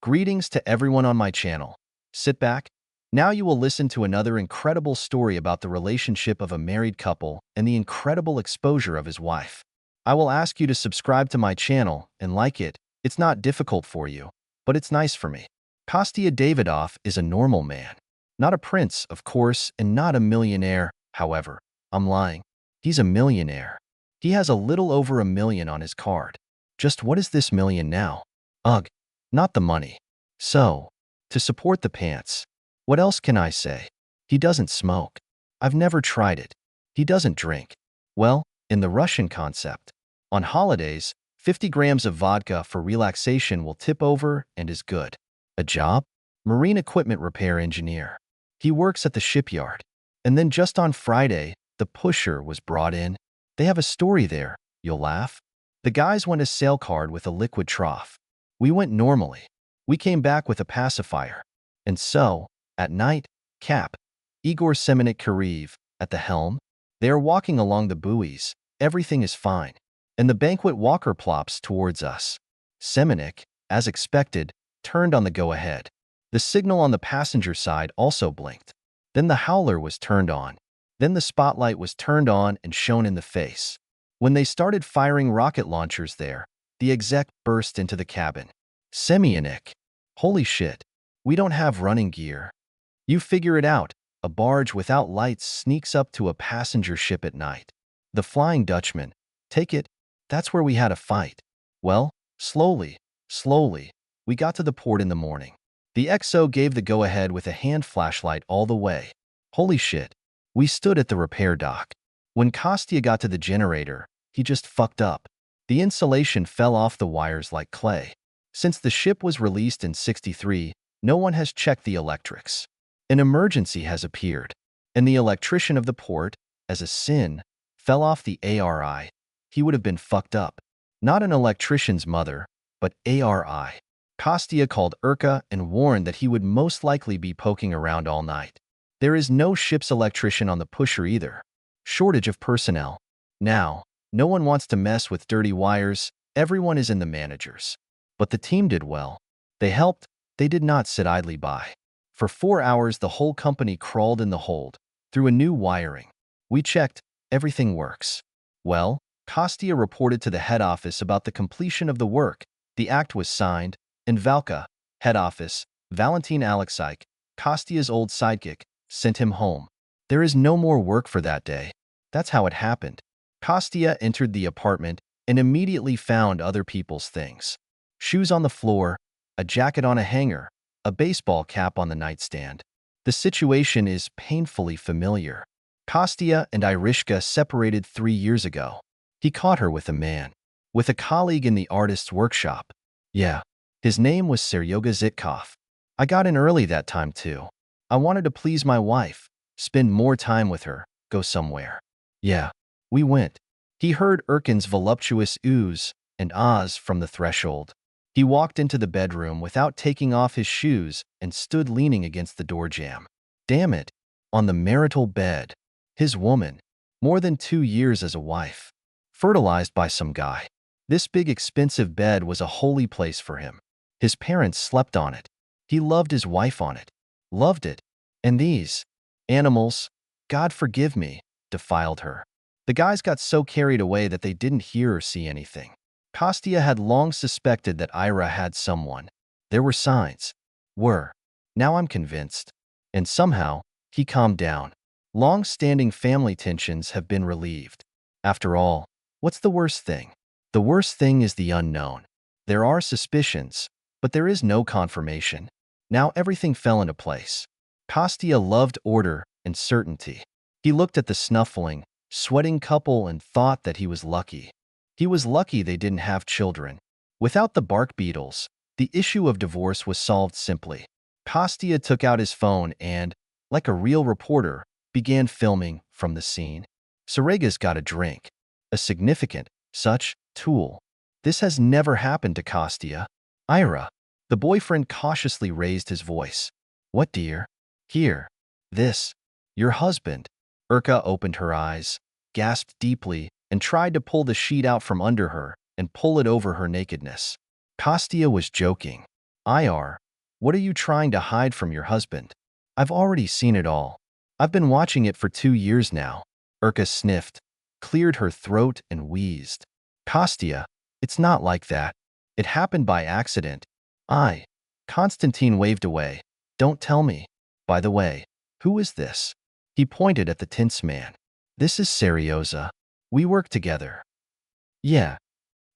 Greetings to everyone on my channel. Sit back. Now you will listen to another incredible story about the relationship of a married couple and the incredible exposure of his wife. I will ask you to subscribe to my channel and like it. It's not difficult for you, but it's nice for me. Kostya Davidov is a normal man. Not a prince, of course, and not a millionaire, however. I'm lying. He's a millionaire. He has a little over $1 million on his card. Just what is this million now? Ugh. Not the money. So, to support the pants. What else can I say? He doesn't smoke. I've never tried it. He doesn't drink. Well, in the Russian concept. On holidays, 50 grams of vodka for relaxation will tip over and is good. A job? Marine equipment repair engineer. He works at the shipyard. And then just on Friday, the pusher was brought in. They have a story there, you'll laugh. The guys went a sail card with a liquid trough. We went normally. We came back with a pacifier. And so, at night, Cap, Igor Semenik-Kiriv, at the helm. They are walking along the buoys. Everything is fine. And the banquet walker plops towards us. Semenik, as expected, turned on the go-ahead. The signal on the passenger side also blinked. Then the howler was turned on. Then the spotlight was turned on and shone in the face. When they started firing rocket launchers there, the exec burst into the cabin. Semyonik. Holy shit. We don't have running gear. You figure it out. A barge without lights sneaks up to a passenger ship at night. The Flying Dutchman. Take it. That's where we had a fight. Well, slowly, we got to the port in the morning. The XO gave the go-ahead with a hand flashlight all the way. Holy shit. We stood at the repair dock. When Kostya got to the generator, he just fucked up. The insulation fell off the wires like clay. Since the ship was released in '63, no one has checked the electrics. An emergency has appeared, and the electrician of the port, as a sin, fell off the ARI. He would have been fucked up. Not an electrician's mother, but ARI. Kostya called Urka and warned that he would most likely be poking around all night. There is no ship's electrician on the pusher either. Shortage of personnel. Now, no one wants to mess with dirty wires. Everyone is in the managers. But the team did well. They helped. They did not sit idly by. For 4 hours, the whole company crawled in the hold, through a new wiring. We checked. Everything works. Well, Kostya reported to the head office about the completion of the work. The act was signed, and Valka, head office, Valentin Alexeik, Kostya's old sidekick, sent him home. There is no more work for that day. That's how it happened. Kostya entered the apartment and immediately found other people's things. Shoes on the floor, a jacket on a hanger, a baseball cap on the nightstand. The situation is painfully familiar. Kostya and Irishka separated 3 years ago. He caught her with a man. With a colleague in the artist's workshop. Yeah. His name was Seryoga Zitkov. I got in early that time too. I wanted to please my wife, spend more time with her, go somewhere. Yeah. We went. He heard Erkin's voluptuous oohs and ahs from the threshold. He walked into the bedroom without taking off his shoes and stood leaning against the door jamb. Damn it. On the marital bed. His woman. More than 2 years as a wife. Fertilized by some guy. This big expensive bed was a holy place for him. His parents slept on it. He loved his wife on it. Loved it. And these animals, God forgive me, defiled her. The guys got so carried away that they didn't hear or see anything. Kostya had long suspected that Ira had someone. There were signs. Now I'm convinced. And somehow, he calmed down. Long-standing family tensions have been relieved. After all, what's the worst thing? The worst thing is the unknown. There are suspicions, but there is no confirmation. Now everything fell into place. Kostya loved order and certainty. He looked at the snuffling, sweating couple and thought that he was lucky. He was lucky they didn't have children. Without the bark beetles, the issue of divorce was solved simply. Kostya took out his phone and, like a real reporter, began filming from the scene. Serega's got a drink. A significant, such, tool. This has never happened to Kostya. Ira. The boyfriend cautiously raised his voice. What, dear? Here. This. Your husband. Urka opened her eyes, gasped deeply, and tried to pull the sheet out from under her and pull it over her nakedness. Kostya was joking. IR, what are you trying to hide from your husband? I've already seen it all. I've been watching it for 2 years now. Urka sniffed, cleared her throat, and wheezed. Kostya, it's not like that. It happened by accident. Konstantin waved away. Don't tell me. By the way, who is this? He pointed at the tints man. This is Seryoza. We work together. Yeah,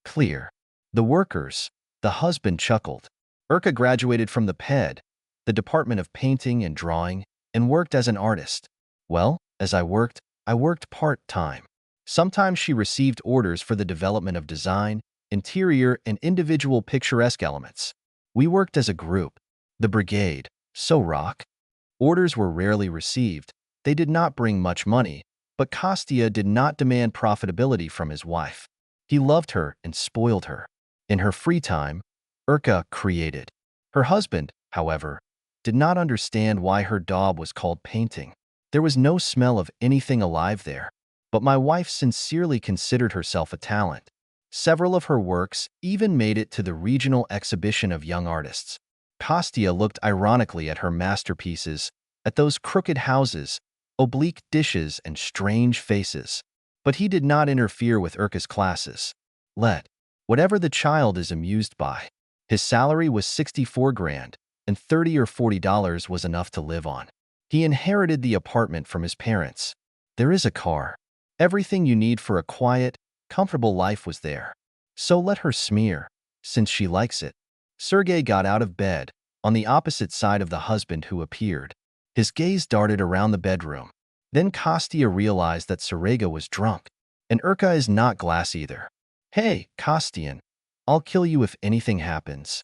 clear. The workers. The husband chuckled. Urka graduated from the PED, the Department of Painting and Drawing, and worked as an artist. Well, as I worked part-time. Sometimes she received orders for the development of design, interior, and individual picturesque elements. We worked as a group, the brigade, so rock. Orders were rarely received. They did not bring much money, but Kostya did not demand profitability from his wife. He loved her and spoiled her. In her free time, Urka created. Her husband, however, did not understand why her job was called painting. There was no smell of anything alive there, but my wife sincerely considered herself a talent. Several of her works even made it to the regional exhibition of young artists. Kostya looked ironically at her masterpieces, at those crooked houses, oblique dishes, and strange faces. But he did not interfere with Urka's classes. Let whatever the child is amused by. His salary was 64 grand, and $30 or $40 was enough to live on. He inherited the apartment from his parents. There is a car. Everything you need for a quiet, comfortable life was there. So let her smear, since she likes it. Sergei got out of bed, on the opposite side of the husband who appeared. His gaze darted around the bedroom. Then Kostya realized that Sergei was drunk, and Urka is not glass either. Hey, Kostian, I'll kill you if anything happens.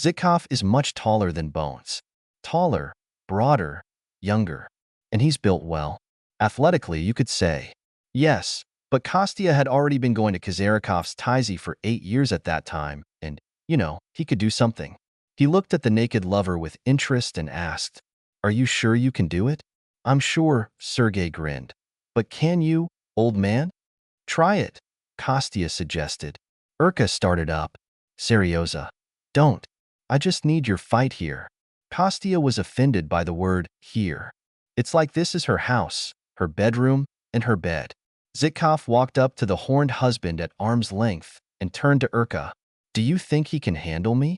Zhikov is much taller than Bones. Taller, broader, younger. And he's built well. Athletically, you could say. Yes, but Kostya had already been going to Kazarikov's Tizi for 8 years at that time, and, he could do something. He looked at the naked lover with interest and asked, Are you sure you can do it? I'm sure, Sergei grinned. But can you, old man? Try it, Kostya suggested. Urka started up. Seryoza. Don't. I just need your fight here. Kostya was offended by the word here. It's like this is her house, her bedroom, and her bed. Zhikov walked up to the horned husband at arm's length and turned to Urka. Do you think he can handle me?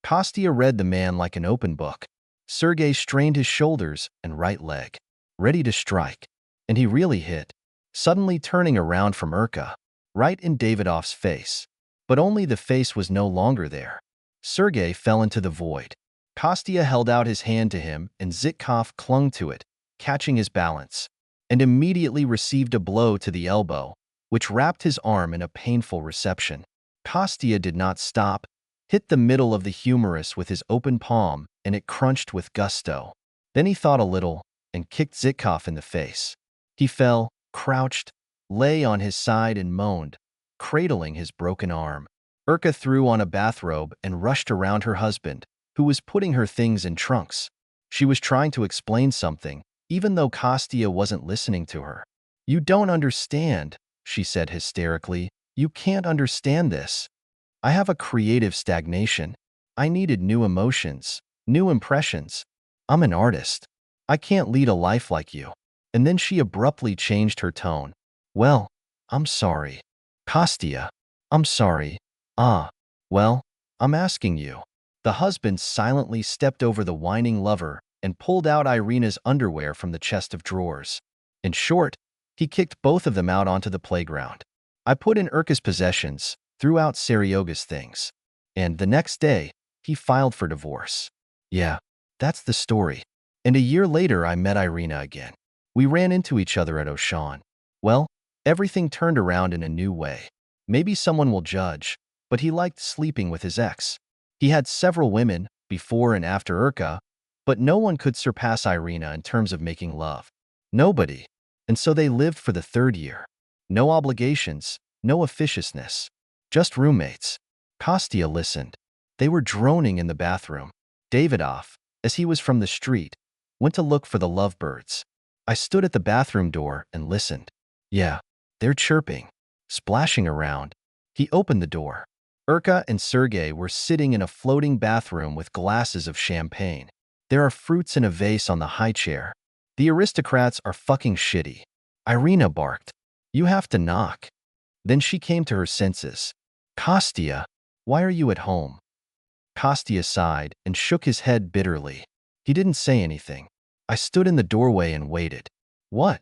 Kostya read the man like an open book. Sergei strained his shoulders and right leg, ready to strike. And he really hit, suddenly turning around from Urka, right in Davidov's face. But only the face was no longer there. Sergei fell into the void. Kostya held out his hand to him, and Zhikov clung to it, catching his balance, and immediately received a blow to the elbow, which wrapped his arm in a painful reception. Kostya did not stop, hit the middle of the humerus with his open palm, and it crunched with gusto. Then he thought a little and kicked Zhikov in the face. He fell, crouched, lay on his side and moaned, cradling his broken arm. Urka threw on a bathrobe and rushed around her husband, who was putting her things in trunks. She was trying to explain something, even though Kostya wasn't listening to her. You don't understand, she said hysterically. You can't understand this. I have a creative stagnation. I needed new emotions, new impressions. I'm an artist. I can't lead a life like you. And then she abruptly changed her tone. Well, I'm sorry. Kostya, I'm sorry. Well, I'm asking you. The husband silently stepped over the whining lover and pulled out Irina's underwear from the chest of drawers. In short, he kicked both of them out onto the playground. I put in Urka's possessions, threw out Seryoga's things. And the next day, he filed for divorce. Yeah, that's the story. And a year later, I met Irina again. We ran into each other at Oshan. Well, everything turned around in a new way. Maybe someone will judge, but he liked sleeping with his ex. He had several women, before and after Urka, but no one could surpass Irina in terms of making love. Nobody. And so they lived for the 3rd year. No obligations, no officiousness. Just roommates. Kostya listened. They were droning in the bathroom. Davidov, as he was from the street, went to look for the lovebirds. I stood at the bathroom door and listened. Yeah, they're chirping, splashing around. He opened the door. Urka and Sergey were sitting in a floating bathroom with glasses of champagne. There are fruits in a vase on the high chair. The aristocrats are fucking shitty. Irina barked. You have to knock. Then she came to her senses. Kostya, why are you at home? Kostya sighed and shook his head bitterly. He didn't say anything. I stood in the doorway and waited. What?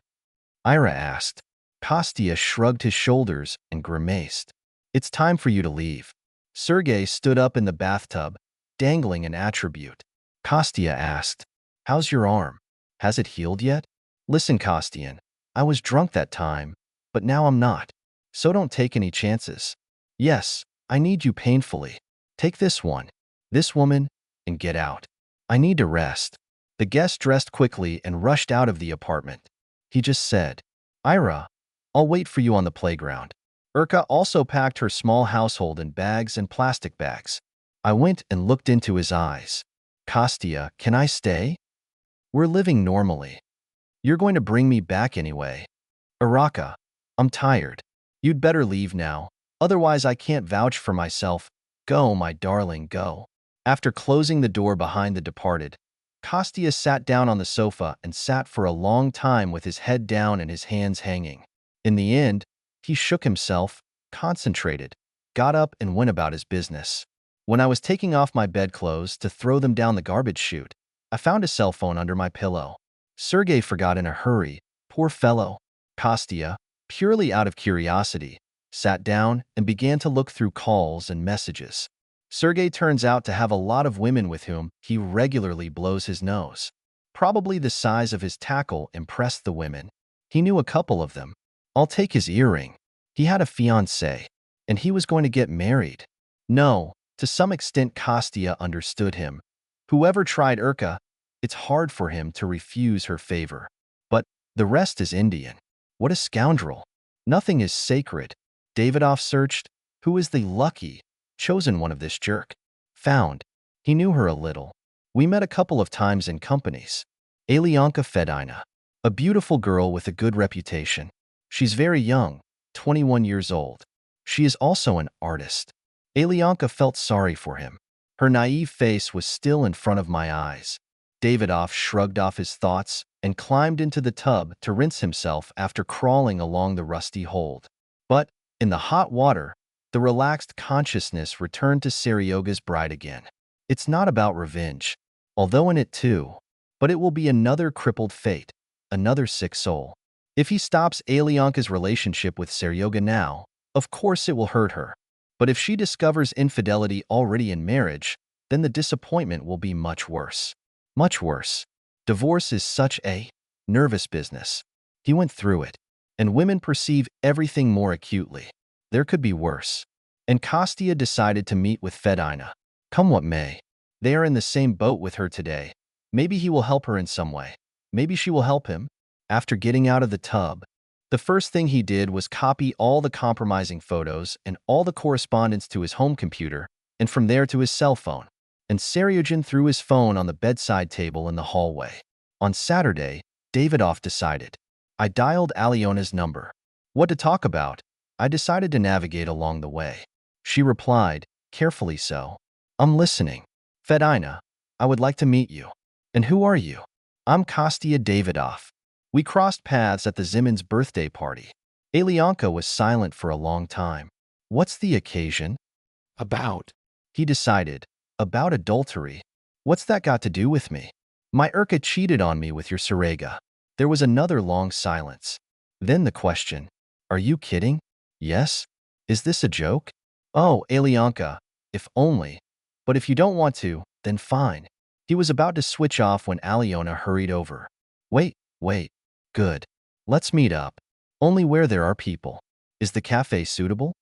Ira asked. Kostya shrugged his shoulders and grimaced. It's time for you to leave. Sergey stood up in the bathtub, dangling an attribute. Kostya asked, how's your arm? Has it healed yet? Listen, Kostian, I was drunk that time, but now I'm not. So don't take any chances. Yes, I need you painfully. Take this one, this woman, and get out. I need to rest. The guest dressed quickly and rushed out of the apartment. He just said, Ira, I'll wait for you on the playground. Urka also packed her small household in bags and plastic bags. I went and looked into his eyes. Kostya, can I stay? We're living normally. You're going to bring me back anyway. Uraka, I'm tired. You'd better leave now, otherwise I can't vouch for myself. Go, my darling, go. After closing the door behind the departed, Kostya sat down on the sofa and sat for a long time with his head down and his hands hanging. In the end, he shook himself, concentrated, got up and went about his business. When I was taking off my bedclothes to throw them down the garbage chute, I found a cell phone under my pillow. Sergey forgot in a hurry. Poor fellow. Kostya, purely out of curiosity, sat down and began to look through calls and messages. Sergey turns out to have a lot of women with whom he regularly blows his nose. Probably the size of his tackle impressed the women. He knew a couple of them. I'll take his earring. He had a fiancée, and he was going to get married. No, to some extent Kostya understood him. Whoever tried Urka, it's hard for him to refuse her favor. But the rest is Indian. What a scoundrel. Nothing is sacred. Davidoff searched. Who is the lucky, chosen one of this jerk? Found. He knew her a little. We met a couple of times in companies. Alyanka Fedina. A beautiful girl with a good reputation. She's very young, 21 years old. She is also an artist. Alyanka felt sorry for him. Her naive face was still in front of my eyes. Davidoff shrugged off his thoughts and climbed into the tub to rinse himself after crawling along the rusty hold. But, in the hot water, the relaxed consciousness returned to Seryoga's bride again. It's not about revenge, although in it too, but it will be another crippled fate, another sick soul. If he stops Alyanka's relationship with Seryoga now, of course it will hurt her. But if she discovers infidelity already in marriage, then the disappointment will be much worse. Much worse. Divorce is such a nervous business. He went through it, and women perceive everything more acutely. There could be worse. And Kostya decided to meet with Fedina. Come what may. They are in the same boat with her today. Maybe he will help her in some way. Maybe she will help him. After getting out of the tub, the first thing he did was copy all the compromising photos and all the correspondence to his home computer, and from there to his cell phone. And Seryogin threw his phone on the bedside table in the hallway. On Saturday, Davidoff decided. I dialed Alyona's number. What to talk about? I decided to navigate along the way. She replied, carefully so. I'm listening. Fedina, I would like to meet you. And who are you? I'm Kostya Davidoff. We crossed paths at the Zimin's birthday party. Alyanka was silent for a long time. What's the occasion? About. He decided. About adultery. What's that got to do with me? My Urka cheated on me with your Serega. There was another long silence. Then the question. Are you kidding? Yes? Is this a joke? Oh, Alyanka, if only. But if you don't want to, then fine. He was about to switch off when Alyona hurried over. Wait. Good. Let's meet up. Only where there are people. Is the cafe suitable?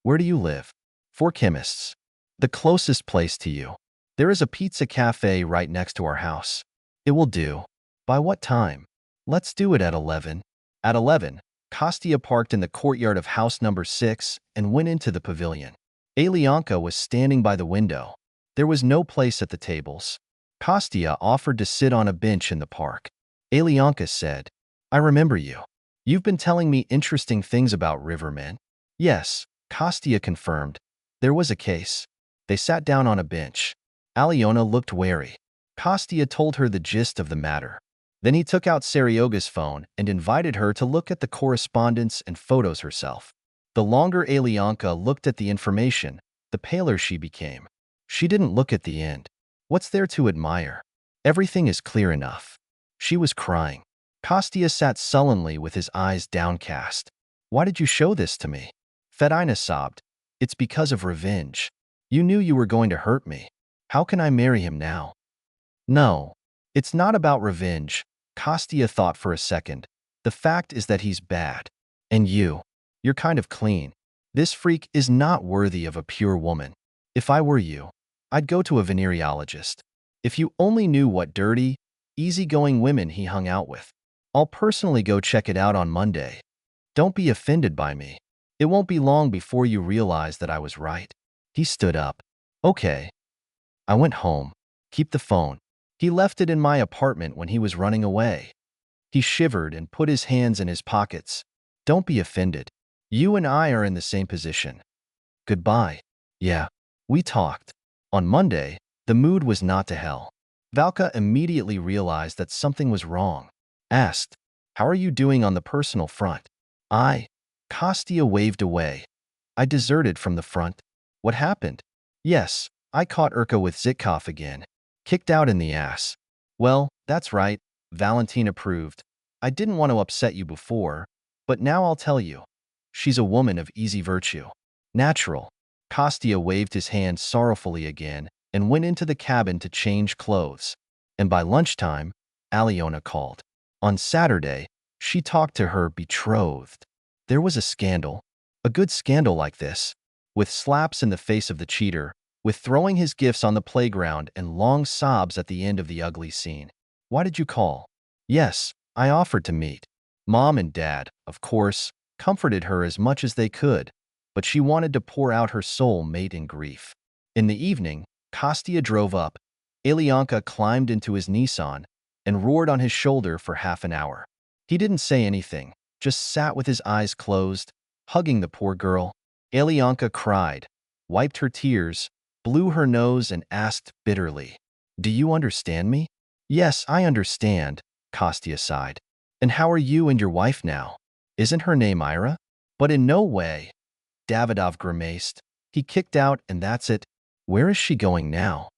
Where do you live? For chemists. The closest place to you. There is a pizza cafe right next to our house. It will do. By what time? Let's do it at 11. At 11, Kostya parked in the courtyard of house number 6 and went into the pavilion. Alyanka was standing by the window. There was no place at the tables. Kostya offered to sit on a bench in the park. Alyanka said, I remember you. You've been telling me interesting things about rivermen. Yes, Kostya confirmed. There was a case. They sat down on a bench. Aliona looked wary. Kostya told her the gist of the matter. Then he took out Seryoga's phone and invited her to look at the correspondence and photos herself. The longer Alianka looked at the information, the paler she became. She didn't look at the end. What's there to admire? Everything is clear enough. She was crying. Kostya sat sullenly with his eyes downcast. Why did you show this to me? Fedina sobbed. It's because of revenge. You knew you were going to hurt me. How can I marry him now? No, it's not about revenge. Kostya thought for a second. The fact is that he's bad. And you're kind of clean. This freak is not worthy of a pure woman. If I were you, I'd go to a venereologist. If you only knew what dirty, easygoing women he hung out with. I'll personally go check it out on Monday. Don't be offended by me. It won't be long before you realize that I was right. He stood up. Okay. I went home. Keep the phone. He left it in my apartment when he was running away. He shivered and put his hands in his pockets. Don't be offended. You and I are in the same position. Goodbye. Yeah. We talked. On Monday, the mood was not to hell. Valka immediately realized that something was wrong. Asked, how are you doing on the personal front? Kostya waved away. I deserted from the front. What happened? Yes, I caught Urka with Zitkov again. Kicked out in the ass. Well, that's right, Valentin approved. I didn't want to upset you before, but now I'll tell you. She's a woman of easy virtue. Natural. Kostya waved his hand sorrowfully again and went into the cabin to change clothes. And by lunchtime, Aliona called. On Saturday, she talked to her betrothed. There was a scandal. A good scandal like this. With slaps in the face of the cheater, with throwing his gifts on the playground and long sobs at the end of the ugly scene. Why did you call? Yes, I offered to meet. Mom and Dad, of course, comforted her as much as they could, but she wanted to pour out her soul mate in grief. In the evening, Kostya drove up. Alianka climbed into his Nissan and roared on his shoulder for half an hour. He didn't say anything, just sat with his eyes closed, hugging the poor girl. Alianka cried, wiped her tears, blew her nose and asked bitterly, do you understand me? Yes, I understand, Kostya sighed. And how are you and your wife now? Isn't her name Ira? But in no way. Davidov grimaced. He kicked out and that's it. Where is she going now?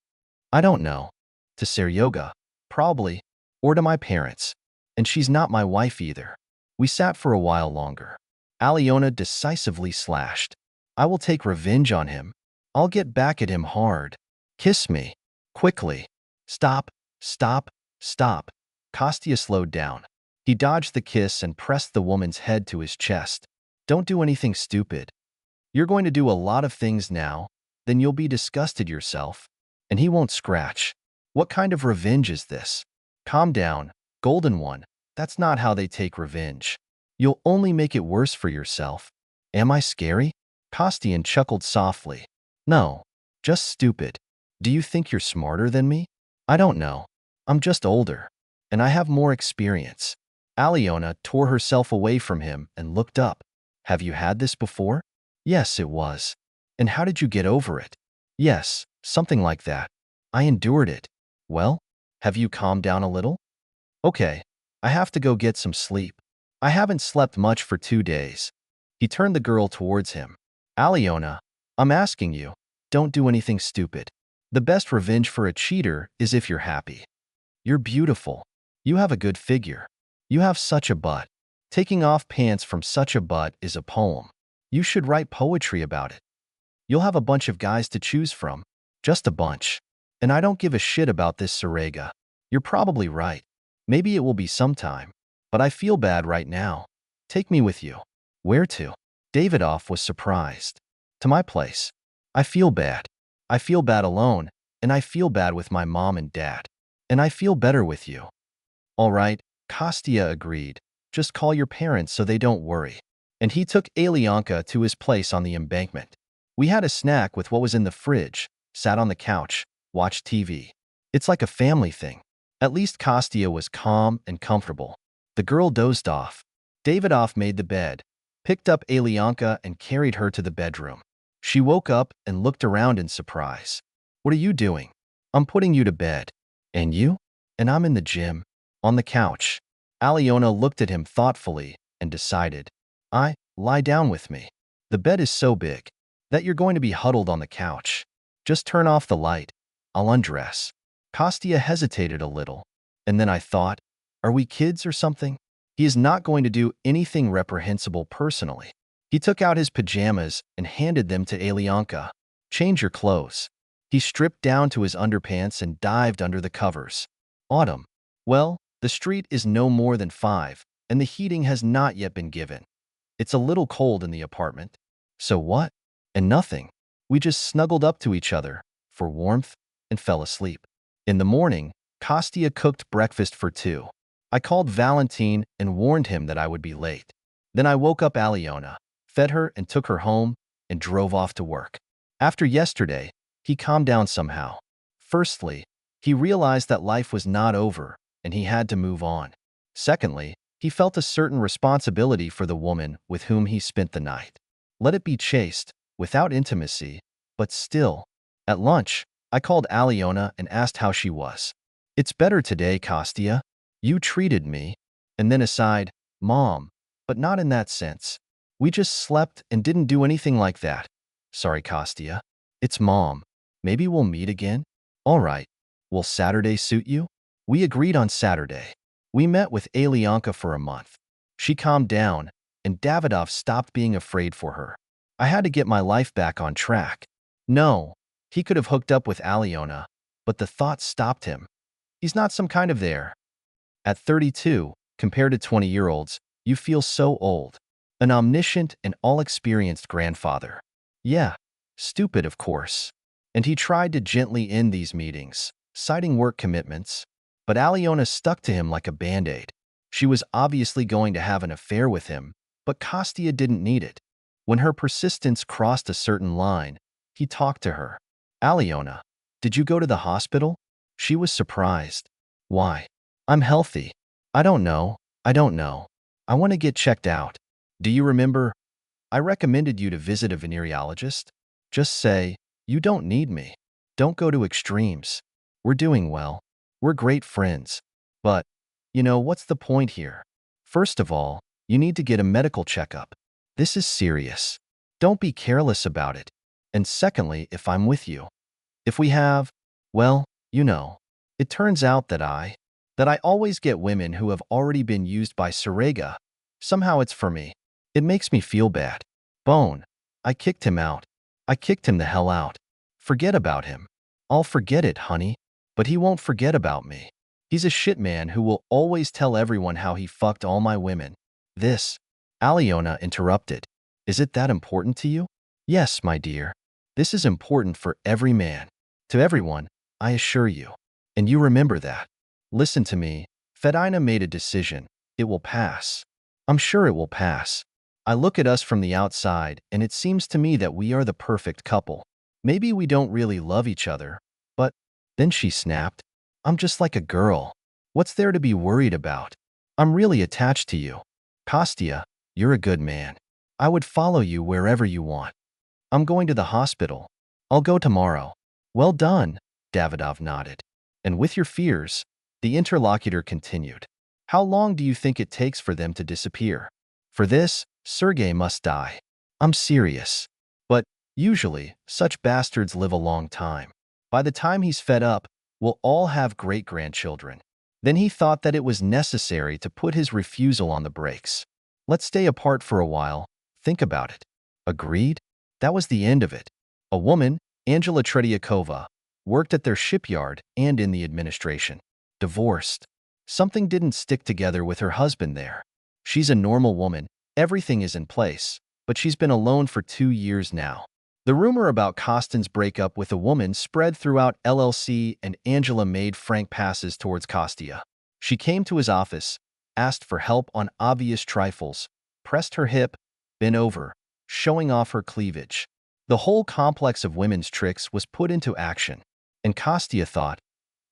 I don't know. To Seryoga, probably, or to my parents. And she's not my wife either. We sat for a while longer. Aliona decisively slashed. I will take revenge on him. I'll get back at him hard. Kiss me. Quickly. Stop, stop, stop. Kostya slowed down. He dodged the kiss and pressed the woman's head to his chest. Don't do anything stupid. You're going to do a lot of things now, then you'll be disgusted yourself. And he won't scratch. What kind of revenge is this? Calm down, golden one. That's not how they take revenge. You'll only make it worse for yourself. Am I scary? Kostian chuckled softly. No, just stupid. Do you think you're smarter than me? I don't know. I'm just older. And I have more experience. Aliona tore herself away from him and looked up. Have you had this before? Yes, it was. And how did you get over it? Yes, something like that. I endured it. Well, have you calmed down a little? Okay, I have to go get some sleep. I haven't slept much for 2 days. He turned the girl towards him. Aliona, I'm asking you, don't do anything stupid. The best revenge for a cheater is if you're happy. You're beautiful. You have a good figure. You have such a butt. Taking off pants from such a butt is a poem. You should write poetry about it. You'll have a bunch of guys to choose from. Just a bunch. And I don't give a shit about this Sarega. You're probably right. Maybe it will be sometime. But I feel bad right now. Take me with you. Where to? Davidov was surprised. To my place. I feel bad. I feel bad alone, and I feel bad with my mom and dad. And I feel better with you. All right, Kostya agreed. Just call your parents so they don't worry. And he took Alianka to his place on the embankment. We had a snack with what was in the fridge, sat on the couch, watched TV. It's like a family thing. At least Kostya was calm and comfortable. The girl dozed off. Davidov made the bed, picked up Alianka and carried her to the bedroom. She woke up and looked around in surprise. What are you doing? I'm putting you to bed. And you? And I'm in the gym. On the couch. Aliona looked at him thoughtfully and decided, lie down with me. The bed is so big that you're going to be huddled on the couch. Just turn off the light. I'll undress. Kostya hesitated a little, and then I thought, are we kids or something? He is not going to do anything reprehensible personally. He took out his pajamas and handed them to Alyanka. Change your clothes. He stripped down to his underpants and dived under the covers. Autumn. Well, the street is no more than 5, and the heating has not yet been given. It's a little cold in the apartment. So what? And nothing. We just snuggled up to each other for warmth and fell asleep. In the morning, Kostya cooked breakfast for 2. I called Valentine and warned him that I would be late. Then I woke up Aliona, fed her and took her home, and drove off to work. After yesterday, he calmed down somehow. Firstly, he realized that life was not over and he had to move on. Secondly, he felt a certain responsibility for the woman with whom he spent the night. Let it be chaste, without intimacy, but still. At lunch, I called Aliona and asked how she was. It's better today, Kostya. You treated me. And then aside, Mom, but not in that sense. We just slept and didn't do anything like that. Sorry, Kostya. It's Mom. Maybe we'll meet again? All right. Will Saturday suit you? We agreed on Saturday. We met with Alyanka for a month. She calmed down, and Davidov stopped being afraid for her. I had to get my life back on track. No, he could have hooked up with Aliona, but the thought stopped him. He's not some kind of there. At 32, compared to 20-year-olds, you feel so old. An omniscient and all-experienced grandfather. Yeah, stupid, of course. And he tried to gently end these meetings, citing work commitments. But Aliona stuck to him like a band-aid. She was obviously going to have an affair with him, but Kostya didn't need it. When her persistence crossed a certain line, he talked to her. Aliona, did you go to the hospital? She was surprised. Why? I'm healthy. I don't know. I want to get checked out. Do you remember? I recommended you to visit a venereologist. Just say, you don't need me. Don't go to extremes. We're doing well. We're great friends. But, what's the point here? First of all, you need to get a medical checkup. This is serious. Don't be careless about it. And secondly, if I'm with you. If we have, well, it turns out that I always get women who have already been used by Serega. Somehow it's for me. It makes me feel bad. Bone. I kicked him out. I kicked him the hell out. Forget about him. I'll forget it, honey. But he won't forget about me. He's a shit man who will always tell everyone how he fucked all my women. This. Aliona interrupted. Is it that important to you? Yes, my dear. This is important for every man. To everyone, I assure you. And you remember that. Listen to me. Fedina made a decision. It will pass. I'm sure it will pass. I look at us from the outside, and it seems to me that we are the perfect couple. Maybe we don't really love each other, but then she snapped. I'm just like a girl. What's there to be worried about? I'm really attached to you. Kostya, you're a good man. I would follow you wherever you want. I'm going to the hospital. I'll go tomorrow. Well done, Davidov nodded. And with your fears, the interlocutor continued. How long do you think it takes for them to disappear? For this, Sergei must die. I'm serious. But usually, such bastards live a long time. By the time he's fed up, we'll all have great-grandchildren. Then he thought that it was necessary to put his refusal on the brakes. Let's stay apart for a while. Think about it. Agreed? That was the end of it. A woman, Angela Tretiakova, worked at their shipyard and in the administration. Divorced. Something didn't stick together with her husband there. She's a normal woman. Everything is in place, but she's been alone for 2 years now. The rumor about Kostin's breakup with a woman spread throughout LLC, and Angela made frank passes towards Kostya. She came to his office, asked for help on obvious trifles, pressed her hip, bent over, showing off her cleavage. The whole complex of women's tricks was put into action, and Kostya thought,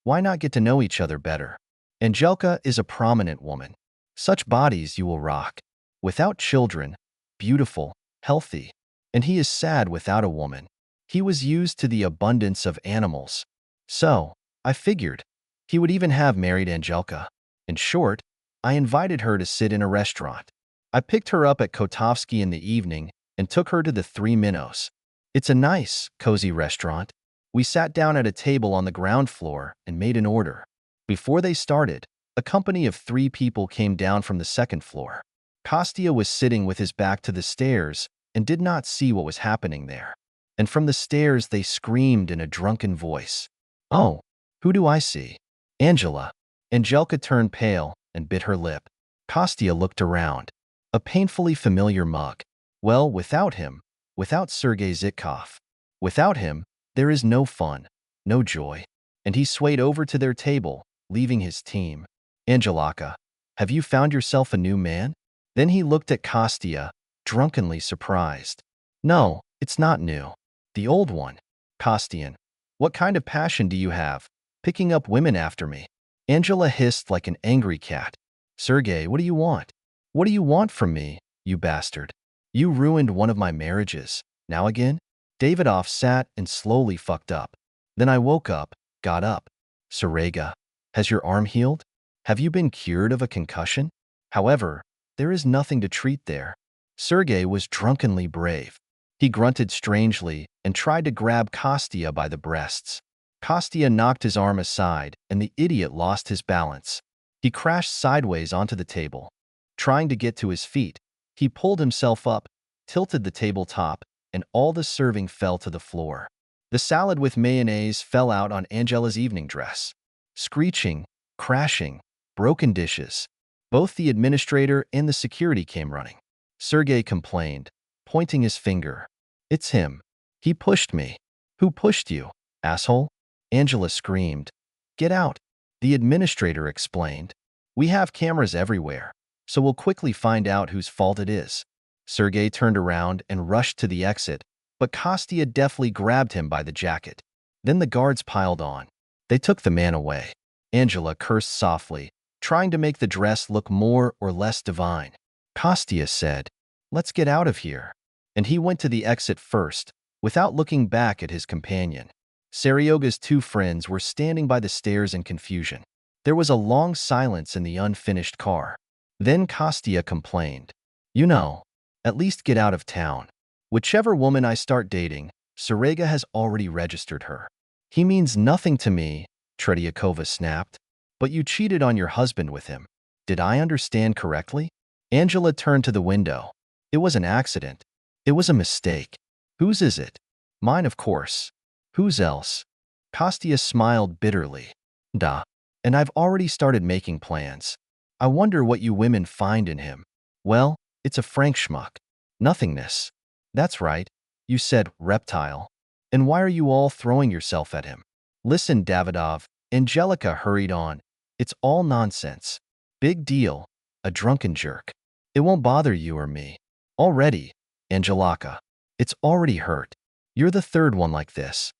why not get to know each other better? Angelka is a prominent woman. Such bodies you will rock. Without children, beautiful, healthy. and he is sad without a woman. He was used to the abundance of animals. So, I figured, he would even have married Angelica. In short, I invited her to sit in a restaurant. I picked her up at Kotovsky in the evening and took her to the Three Minnows. It's a nice, cozy restaurant. We sat down at a table on the ground floor and made an order. Before they started, a company of 3 people came down from the second floor. Kostya was sitting with his back to the stairs and did not see what was happening there. And from the stairs they screamed in a drunken voice. "Oh, who do I see? Angela." Angelica turned pale and bit her lip. Kostya looked around. A painfully familiar mug. Well, without him, without Sergei Zitkov, without him, there is no fun, no joy. And he swayed over to their table, leaving his team. "Angelica, have you found yourself a new man?" Then he looked at Kostya, drunkenly surprised. "No, it's not new. The old one." "Kostian, what kind of passion do you have, picking up women after me?" Angela hissed like an angry cat. "Sergei, what do you want? What do you want from me, you bastard? You ruined one of my marriages. Now again?" Davidov sat and slowly fucked up. Then I woke up, got up. "Sergei, has your arm healed? Have you been cured of a concussion?" However, there is nothing to treat there. Sergei was drunkenly brave. He grunted strangely and tried to grab Kostya by the breasts. Kostya knocked his arm aside, and the idiot lost his balance. He crashed sideways onto the table. Trying to get to his feet, he pulled himself up, tilted the tabletop, and all the serving fell to the floor. The salad with mayonnaise fell out on Angela's evening dress. Screeching, crashing, broken dishes. Both the administrator and the security came running. Sergei complained, pointing his finger. "It's him. He pushed me." "Who pushed you, asshole?" Angela screamed. "Get out." The administrator explained. "We have cameras everywhere, so we'll quickly find out whose fault it is." Sergei turned around and rushed to the exit, but Kostya deftly grabbed him by the jacket. Then the guards piled on. They took the man away. Angela cursed softly, trying to make the dress look more or less divine. Kostya said, "Let's get out of here." And he went to the exit first, without looking back at his companion. Seryoga's 2 friends were standing by the stairs in confusion. There was a long silence in the unfinished car. Then Kostya complained, "You know, at least get out of town. Whichever woman I start dating, Serega has already registered her." "He means nothing to me," Tretiakova snapped. "But you cheated on your husband with him. Did I understand correctly?" Angela turned to the window. "It was an accident. It was a mistake." "Whose is it?" "Mine, of course. Whose else?" Kostya smiled bitterly. "Duh. And I've already started making plans. I wonder what you women find in him." "Well, it's a frank schmuck. Nothingness." "That's right. You said reptile. And why are you all throwing yourself at him?" "Listen, Davidov," Angelica hurried on. "It's all nonsense. Big deal. A drunken jerk. It won't bother you or me. Already, Angelica. It's already hurt. You're the 3rd one like this.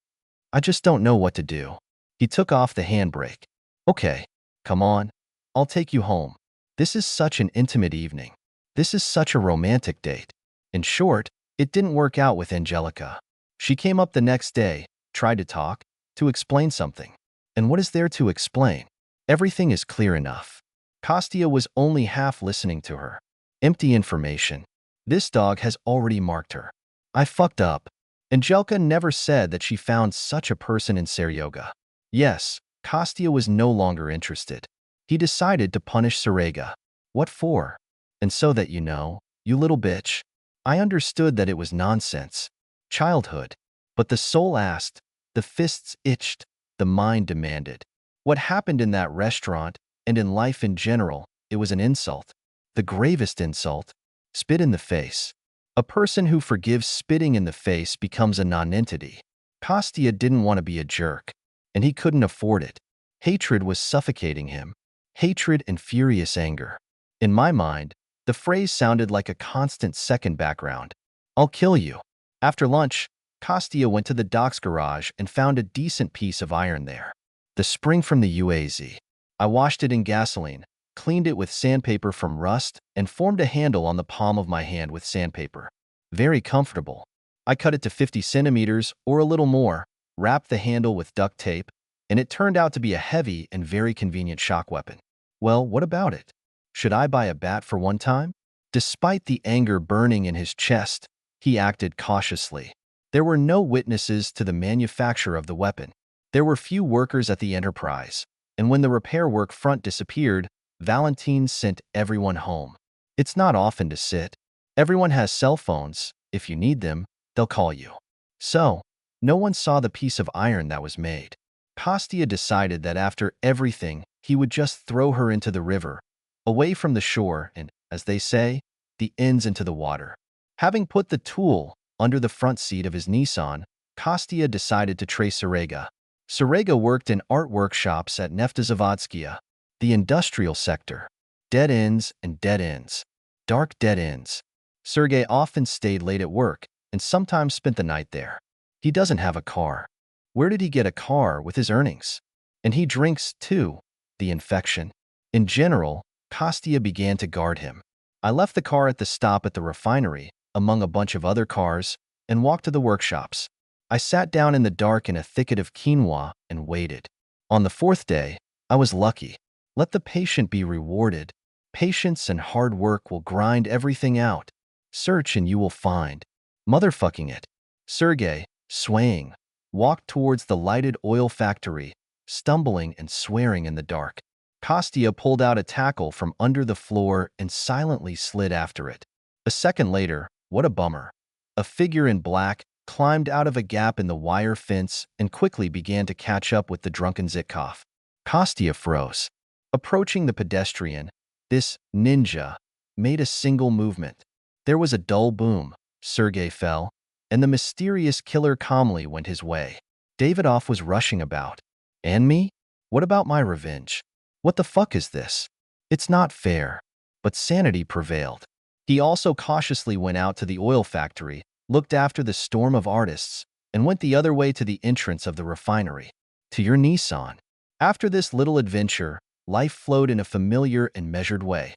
I just don't know what to do." He took off the handbrake. "Okay, come on. I'll take you home. This is such an intimate evening. This is such a romantic date." In short, it didn't work out with Angelica. She came up the next day, tried to talk, to explain something. And what is there to explain? Everything is clear enough. Kostya was only half listening to her. Empty information. This dog has already marked her. I fucked up. Angelica never said that she found such a person in Seryoga. Yes, Kostya was no longer interested. He decided to punish Serega. What for? And so that you know, you little bitch. I understood that it was nonsense. Childhood. But the soul asked, the fists itched, the mind demanded. What happened in that restaurant, and in life in general, it was an insult. The gravest insult. Spit in the face. A person who forgives spitting in the face becomes a nonentity. Kostya didn't want to be a jerk, and he couldn't afford it. Hatred was suffocating him. Hatred and furious anger. In my mind, the phrase sounded like a constant second background. "I'll kill you." After lunch, Kostya went to the docks garage and found a decent piece of iron there. The spring from the UAZ. I washed it in gasoline, cleaned it with sandpaper from rust, and formed a handle on the palm of my hand with sandpaper. Very comfortable. I cut it to 50 centimeters or a little more, wrapped the handle with duct tape, and it turned out to be a heavy and very convenient shock weapon. Well, what about it? Should I buy a bat for one time? Despite the anger burning in his chest, he acted cautiously. There were no witnesses to the manufacture of the weapon. There were few workers at the enterprise, and when the repair work front disappeared, Valentine sent everyone home. It's not often to sit. Everyone has cell phones. If you need them, they'll call you. So, no one saw the piece of iron that was made. Kostya decided that after everything, he would just throw her into the river, away from the shore and, as they say, the ends into the water. Having put the tool under the front seat of his Nissan, Kostya decided to trace Serega. Serega worked in art workshops at Neftezavodskia, the industrial sector. Dead ends and dead ends. Dark dead ends. Sergei often stayed late at work and sometimes spent the night there. He doesn't have a car. Where did he get a car with his earnings? And he drinks, too. The infection. In general, Kostya began to guard him. I left the car at the stop at the refinery, among a bunch of other cars, and walked to the workshops. I sat down in the dark in a thicket of quinoa and waited. On the fourth day, I was lucky. Let the patient be rewarded. Patience and hard work will grind everything out. Search and you will find. Motherfucking it. Sergei, swaying, walked towards the lighted oil factory, stumbling and swearing in the dark. Kostya pulled out a tackle from under the floor and silently slid after it. A second later, what a bummer. A figure in black climbed out of a gap in the wire fence and quickly began to catch up with the drunken Zitkov. Kostya froze. Approaching the pedestrian, this ninja made a single movement. There was a dull boom. Sergei fell, and the mysterious killer calmly went his way. Davidov was rushing about. And me? What about my revenge? What the fuck is this? It's not fair. But sanity prevailed. He also cautiously went out to the oil factory, looked after the storm of artists, and went the other way to the entrance of the refinery. To your Nissan. After this little adventure, life flowed in a familiar and measured way.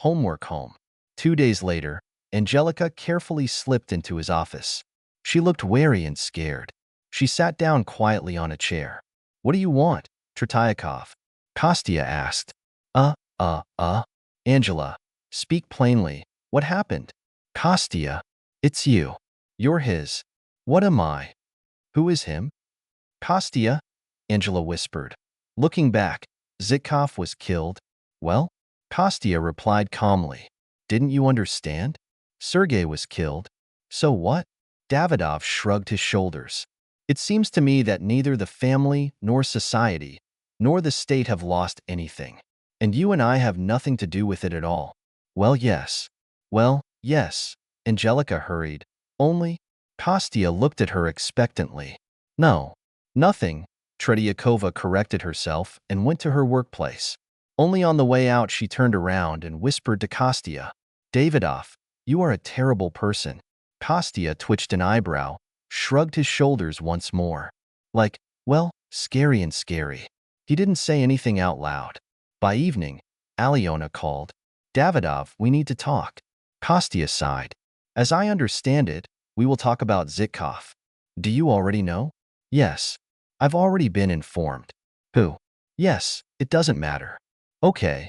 Homework home. 2 days later, Angelica carefully slipped into his office. She looked wary and scared. She sat down quietly on a chair. What do you want, Tretyakov? Kostya asked. Angela, speak plainly. What happened? Kostya, it's you. You're his. What am I? Who is him? Kostya, Angela whispered. Looking back, Zitkov was killed. Well, Kostya replied calmly. Didn't you understand? Sergei was killed. So what? Davidov shrugged his shoulders. It seems to me that neither the family nor society nor the state have lost anything. And you and I have nothing to do with it at all. Well, yes. Well, yes. Angelica hurried. Only, Kostya looked at her expectantly. No, nothing. Tretyakova corrected herself and went to her workplace. Only on the way out she turned around and whispered to Kostya, Davidov, you are a terrible person. Kostya twitched an eyebrow, shrugged his shoulders once more. Like, well, scary and scary. He didn't say anything out loud. By evening, Alyona called. Davidov, we need to talk. Kostya sighed. As I understand it, we will talk about Zitkov. Do you already know? Yes. I've already been informed. Who? Yes, it doesn't matter. Okay.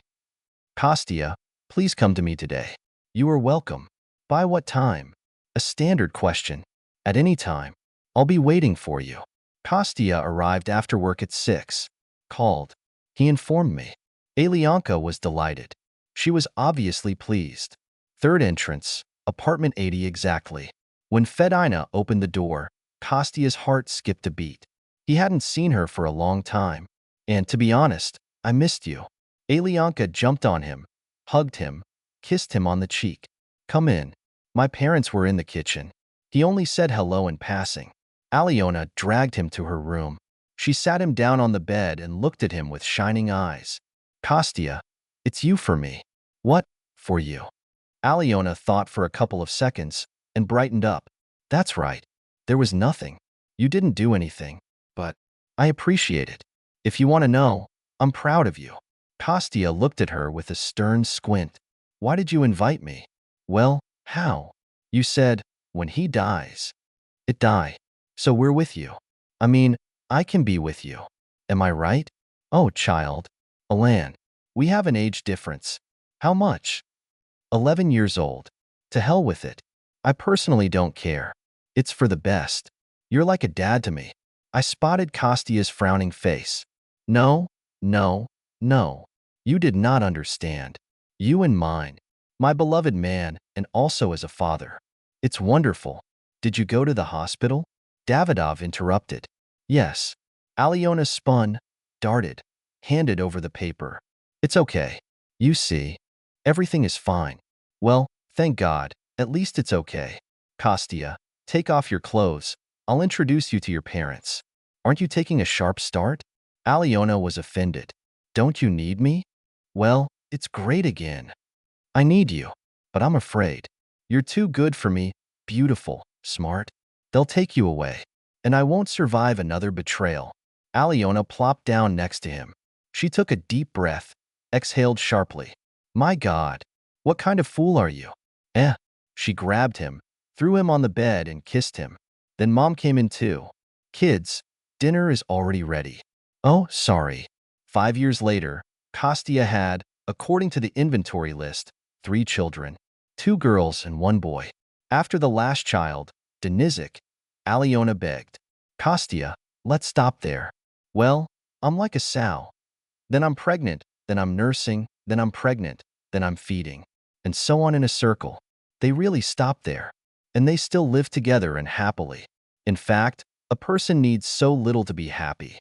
Kostya, please come to me today. You are welcome. By what time? A standard question. At any time. I'll be waiting for you. Kostya arrived after work at 6. Called. He informed me. Alyonka was delighted. She was obviously pleased. Third entrance, apartment 80 exactly. When Fedina opened the door, Kostya's heart skipped a beat. He hadn't seen her for a long time. And to be honest, I missed you. Alyonka jumped on him, hugged him, kissed him on the cheek. Come in. My parents were in the kitchen. He only said hello in passing. Alyona dragged him to her room. She sat him down on the bed and looked at him with shining eyes. Kostya, it's you for me. What, for you? Alyona thought for a couple of seconds and brightened up. That's right. There was nothing. You didn't do anything. But I appreciate it. If you want to know, I'm proud of you. Kostya looked at her with a stern squint. Why did you invite me? Well, how? You said, when he dies. It die. So we're with you. I mean, I can be with you. Am I right? Oh, child. Alan, we have an age difference. How much? 11 years old. To hell with it. I personally don't care. It's for the best. You're like a dad to me. I spotted Kostia's frowning face. No, no, no. You did not understand. You and mine. My beloved man, and also as a father. It's wonderful. Did you go to the hospital? Davidov interrupted. Yes. Alyona spun, darted, handed over the paper. It's okay. You see. Everything is fine. Well, thank God. At least it's okay. Kostya, take off your clothes. I'll introduce you to your parents. Aren't you taking a sharp start? Alyona was offended. Don't you need me? Well, it's great again. I need you, but I'm afraid. You're too good for me, beautiful, smart. They'll take you away, and I won't survive another betrayal. Alyona plopped down next to him. She took a deep breath, exhaled sharply. My God, what kind of fool are you? Eh. She grabbed him, threw him on the bed and kissed him. Then Mom came in too. Kids, dinner is already ready. Oh, sorry. 5 years later, Kostya had, according to the inventory list, 3 children, 2 girls and 1 boy. After the last child, Denizik, Alyona begged. Kostya, let's stop there. Well, I'm like a sow. Then I'm pregnant, then I'm nursing, then I'm pregnant, then I'm feeding. And so on in a circle. They really stop there. And they still live together and happily. In fact, a person needs so little to be happy.